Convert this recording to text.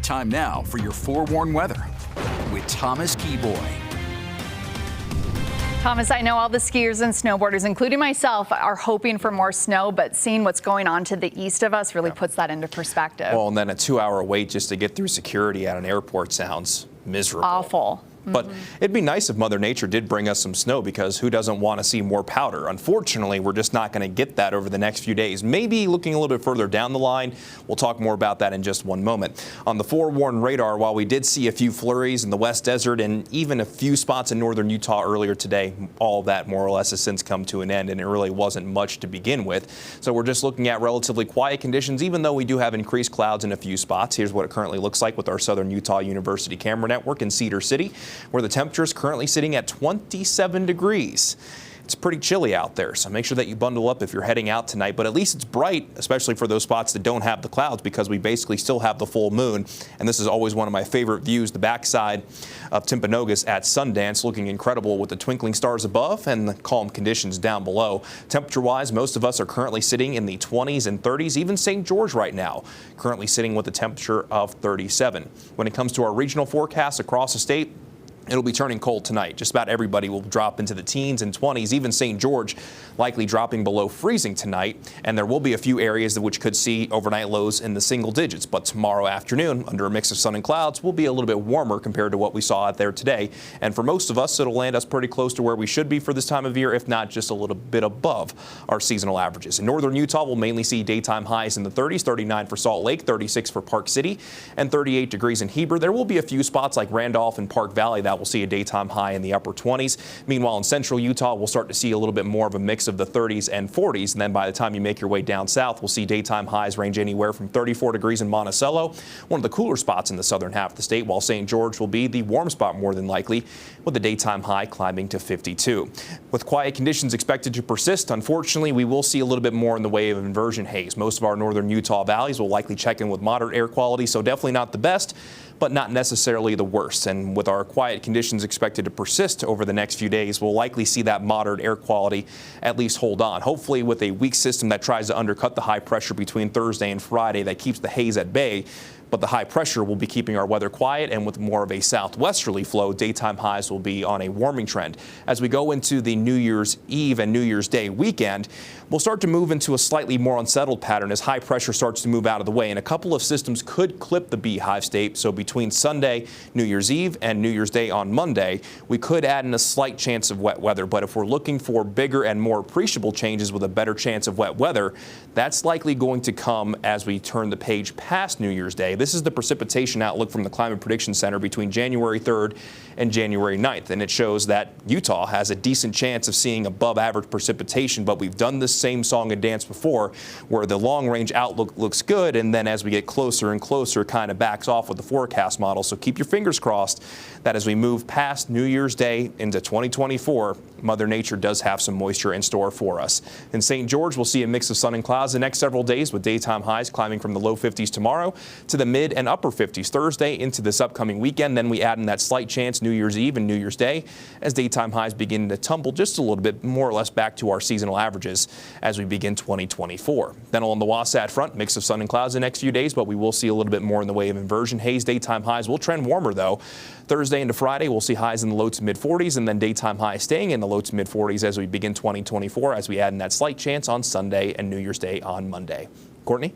Time now for your forewarned weather with Thomas Keyboy. Thomas, I know all the skiers and snowboarders, including myself, are hoping for more snow, but seeing what's going on to the east of us really puts that into perspective. Well, and then a 2-hour wait just to get through security at an airport sounds miserable. Awful. But it'd be nice if Mother Nature did bring us some snow, because who doesn't want to see more powder? Unfortunately, we're just not going to get that over the next few days. Maybe looking a little bit further down the line. We'll talk more about that in just one moment. On the forewarned radar, while we did see a few flurries in the West Desert and even a few spots in northern Utah earlier today, all of that more or less has since come to an end, and it really wasn't much to begin with. So we're just looking at relatively quiet conditions, even though we do have increased clouds in a few spots. Here's what it currently looks like with our Southern Utah University camera network in Cedar City, where the temperature is currently sitting at 27 degrees. It's pretty chilly out there, so make sure that you bundle up if you're heading out tonight. But at least it's bright, especially for those spots that don't have the clouds, because we basically still have the full moon. And this is always one of my favorite views, the backside of Timpanogos at Sundance, looking incredible with the twinkling stars above and the calm conditions down below. Temperature-wise, most of us are currently sitting in the 20s and 30s, even St. George right now, currently sitting with a temperature of 37. When it comes to our regional forecasts across the state, it'll be turning cold tonight. Just about everybody will drop into the teens and 20s, even St. George likely dropping below freezing tonight. And there will be a few areas which could see overnight lows in the single digits. But tomorrow afternoon, under a mix of sun and clouds, will be a little bit warmer compared to what we saw out there today. And for most of us, it'll land us pretty close to where we should be for this time of year, if not just a little bit above our seasonal averages. In northern Utah, we'll mainly see daytime highs in the 30s, 39 for Salt Lake, 36 for Park City, and 38 degrees in Heber. There will be a few spots like Randolph and Park Valley that will see a daytime high in the upper 20s. Meanwhile, in central Utah, we'll start to see a little bit more of a mix of the 30s and 40s. And then by the time you make your way down south, we'll see daytime highs range anywhere from 34 degrees in Monticello, one of the cooler spots in the southern half of the state, while St. George will be the warm spot more than likely, with the daytime high climbing to 52. With quiet conditions expected to persist, unfortunately, we will see a little bit more in the way of inversion haze. Most of our northern Utah valleys will likely check in with moderate air quality, so definitely not the best, but not necessarily the worst. And with our quiet conditions expected to persist over the next few days, we'll likely see that moderate air quality at least hold on. Hopefully with a weak system that tries to undercut the high pressure between Thursday and Friday that keeps the haze at bay. But the high pressure will be keeping our weather quiet, and with more of a southwesterly flow, daytime highs will be on a warming trend. As we go into the New Year's Eve and New Year's Day weekend, we'll start to move into a slightly more unsettled pattern as high pressure starts to move out of the way, and a couple of systems could clip the beehive state. So between Sunday, New Year's Eve, and New Year's Day on Monday, we could add in a slight chance of wet weather. But if we're looking for bigger and more appreciable changes with a better chance of wet weather, that's likely going to come as we turn the page past New Year's Day. This is the precipitation outlook from the Climate Prediction Center between January 3rd and January 9th. And it shows that Utah has a decent chance of seeing above average precipitation, but we've done this same song and dance before, where the long range outlook looks good, and then as we get closer and closer, kind of backs off with the forecast model. So keep your fingers crossed that as we move past New Year's Day into 2024, Mother Nature does have some moisture in store for us. In St. George, we'll see a mix of sun and clouds the next several days, with daytime highs climbing from the low 50s tomorrow to the mid and upper 50s Thursday into this upcoming weekend. Then we add in that slight chance New Year's Eve and New Year's Day as daytime highs begin to tumble just a little bit, more or less back to our seasonal averages as we begin 2024. Then along the Wasatch Front, mix of sun and clouds the next few days, but we will see a little bit more in the way of inversion haze. Daytime highs will trend warmer though. Thursday into Friday, we'll see highs in the low to mid 40s, and then daytime highs staying in the low to mid 40s as we begin 2024, as we add in that slight chance on Sunday and New Year's Day on Monday. Courtney?